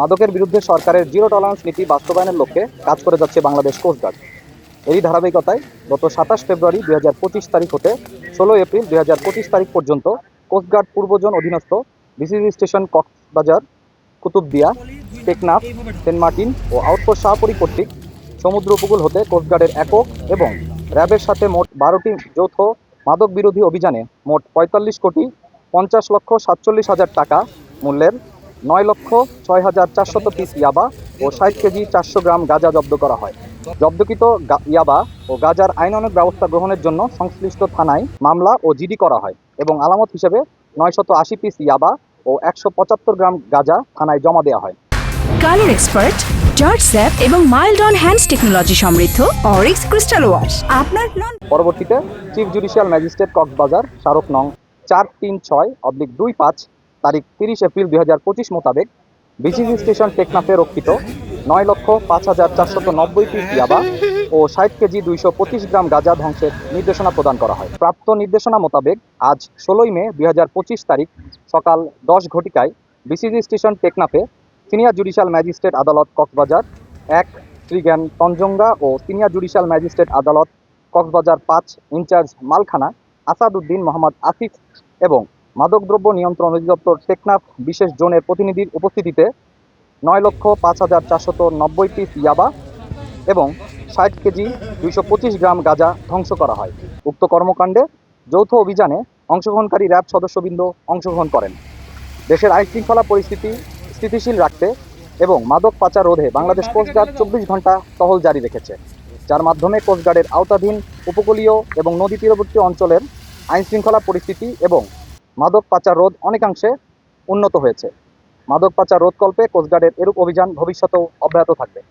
মাদকের বিরুদ্ধে সরকারের জিরো টলারেন্স নীতি বাস্তবায়নের লক্ষ্যে কাজ করে যাচ্ছে বাংলাদেশ কোস্টগার্ড। এরই ধারাবাহিকতায় গত ২৭ ফেব্রুয়ারি ২০২৫ তারিখ হতে ১৬ এপ্রিল ২০২৫ তারিখ পর্যন্ত কোস্টগার্ড পূর্বজন অধীনস্থ BCG station Cox's Bazar, Kutubdia, Teknaf, Saint Martin ও আউটপোস্ট শাহপরী কর্তৃক সমুদ্র উপকূল হতে কোস্টগার্ডের একক এবং র্যাবের সাথে মোট ১২টি যৌথ মাদক বিরোধী অভিযানে মোট ৪৫,৪৭,৪৭,০০০ টাকা মূল্যের ৯,৬,৪০০ পিস ইয়াবা ও ৬০ কেজি ৪০০ গ্রাম গাঁজা জব্দ করা হয়। জব্দকৃত ইয়াবা ও গাঁজার আইনানুগ ব্যবস্থা গ্রহণের জন্য সংশ্লিষ্ট থানায় মামলা ও জিডি করা হয় এবং আলামত হিসেবে ৯৮০ পিস ইয়াবা ও ১৭৫ গ্রাম গাঁজা থানায় জমা দেওয়া হয়। কালার এক্সপার্ট, জর্জ স্যাপ এবং মাইল্ড অন হ্যান্ডস টেকনোলজি সমৃদ্ধ অরিক্স ক্রিস্টাল ওয়াশ আপনার পরবর্তীতে চিফ জুডিশিয়াল ম্যাজিস্ট্রেট কক্সবাজার স্মারক নং ৪৩৬/২৫ তারিখ ৩০ এপ্রিল ২০২৫ মোতাবেক বিসিবি স্টেশন টেকনাফে রক্ষিত ৯,৫,৪৯০ পিস ইয়াবা ও ৬০ কেজি ২২৫ গ্রাম গাঁজা ধ্বংসের নির্দেশনা প্রদান করা হয়। প্রাপ্ত নির্দেশনা মোতাবেক আজ ১৬ মে ২০২৫ তারিখ সকাল ১০ ঘটিকায় বিসিবি স্টেশন টেকনাফে সিনিয়র জুডিশিয়াল ম্যাজিস্ট্রেট আদালত কক্সবাজার ১ শ্রীজ্ঞান তঞ্জঙ্গা ও সিনিয়র জুডিশিয়াল ম্যাজিস্ট্রেট আদালত কক্সবাজার ৫ ইনচার্জ মালখানা আসাদউদ্দিন মোহাম্মদ আসিফ এবং মাদকদ্রব্য নিয়ন্ত্রণ অধিদপ্তর টেকনাফ বিশেষ জোনের প্রতিনিধির উপস্থিতিতে ৯,৫,৪৯০ পিস ইয়াবা এবং ৬০ কেজি ২২৫ গ্রাম গাঁজা ধ্বংস করা হয়। উক্ত কর্মকাণ্ডে যৌথ অভিযানে অংশগ্রহণকারী র্যাব সদস্যবৃন্দ অংশগ্রহণ করেন। দেশের আইনশৃঙ্খলা পরিস্থিতি স্থিতিশীল রাখতে এবং মাদক পাচার রোধে বাংলাদেশ কোস্টগার্ড ২৪ ঘন্টা টহল জারি রেখেছে, যার মাধ্যমে কোস্টগার্ডের আওতাধীন উপকূলীয় এবং নদী তীরবর্তী অঞ্চলের আইনশৃঙ্খলা পরিস্থিতি এবং মাদক পাচার রোধ অনেকাংশে উন্নত হয়েছে। মাদক পাচার রোধকল্পে কোস্টগার্ডের এরূপ অভিযান ভবিষ্যতেও অব্যাহত থাকবে।